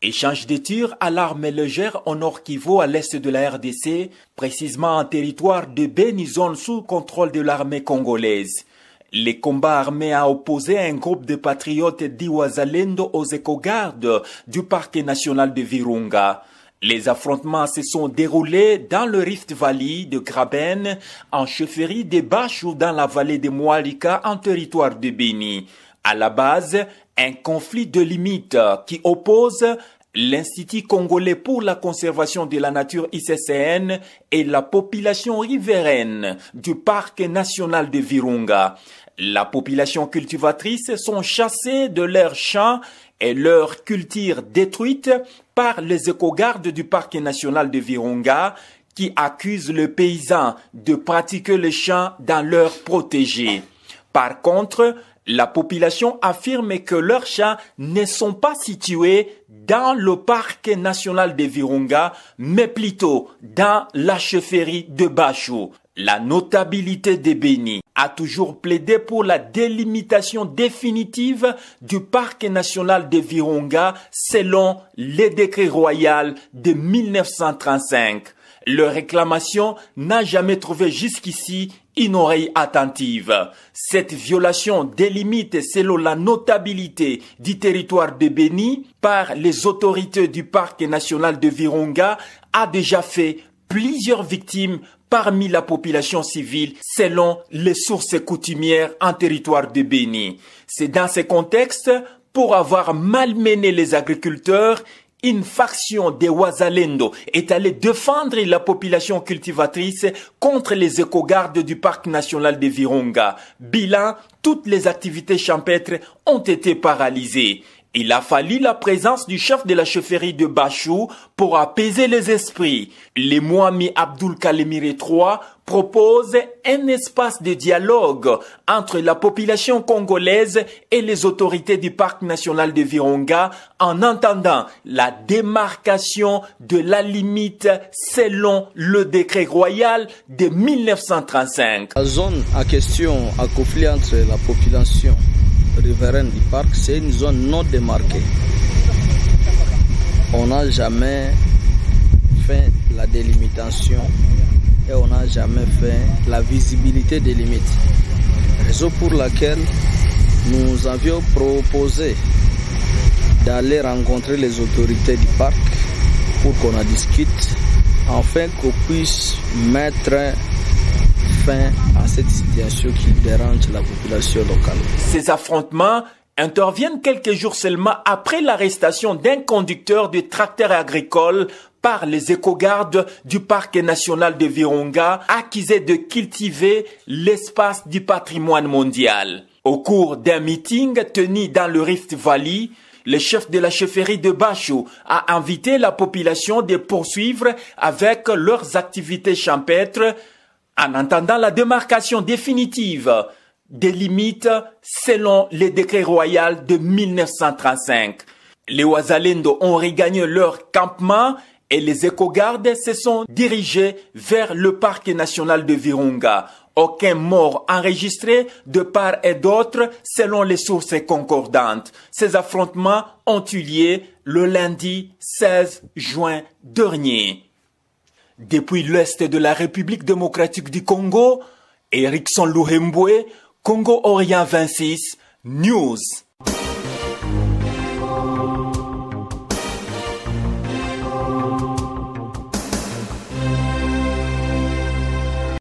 Échange de tirs à l'arme légère au nord Kivu à l'est de la RDC, précisément en territoire de Beni, zone sous contrôle de l'armée congolaise. Les combats armés à opposer un groupe de patriotes d'Iwazalendo aux éco-gardes du parc national de Virunga. Les affrontements se sont déroulés dans le Rift Valley de Graben, en chefferie de Bachou dans la vallée de Moualika en territoire de Beni. À la base, un conflit de limites qui oppose l'Institut congolais pour la conservation de la nature ICCN et la population riveraine du parc national de Virunga. La population cultivatrice sont chassées de leurs champs et leurs cultures détruites par les éco-gardes du parc national de Virunga qui accusent les paysans de pratiquer les champs dans leurs protégés. Par contre, la population affirme que leurs champs ne sont pas situés dans le parc national de Virunga, mais plutôt dans la chefferie de Bachou. La notabilité de Beni a toujours plaidé pour la délimitation définitive du parc national de Virunga selon le décret royal de 1935. Leur réclamation n'a jamais trouvé jusqu'ici une oreille attentive. Cette violation des limites selon la notabilité du territoire de Beni par les autorités du parc national de Virunga a déjà fait plusieurs victimes parmi la population civile selon les sources coutumières en territoire de Beni. C'est dans ce contexte, pour avoir malmené les agriculteurs, une faction des Wazalendo est allée défendre la population cultivatrice contre les éco-gardes du parc national de Virunga. Bilan, toutes les activités champêtres ont été paralysées. Il a fallu la présence du chef de la chefferie de Bachou pour apaiser les esprits. Le Moami Abdul Kalemire III propose un espace de dialogue entre la population congolaise et les autorités du parc national de Virunga en entendant la démarcation de la limite selon le décret royal de 1935. La zone en question à conflit entre la population riveraine du parc, c'est une zone non démarquée. On n'a jamais fait la délimitation et on n'a jamais fait la visibilité des limites. Raison pour laquelle nous avions proposé d'aller rencontrer les autorités du parc pour qu'on en discute, afin qu'on puisse mettre fin à cette situation qui dérange la population locale. Ces affrontements interviennent quelques jours seulement après l'arrestation d'un conducteur de tracteur agricole par les éco-gardes du parc national de Virunga, accusé de cultiver l'espace du patrimoine mondial. Au cours d'un meeting tenu dans le Rift Valley, le chef de la chefferie de Bachou a invité la population de poursuivre avec leurs activités champêtres en attendant la démarcation définitive des limites selon le décret royal de 1935. Les Wazalendo ont regagné leur campement et les éco-gardes se sont dirigés vers le parc national de Virunga. Aucun mort enregistré de part et d'autre selon les sources concordantes. Ces affrontements ont eu lieu le lundi 16 juin dernier. Depuis l'est de la République démocratique du Congo, Erickson Luhembwe, Congo Orient 26, News.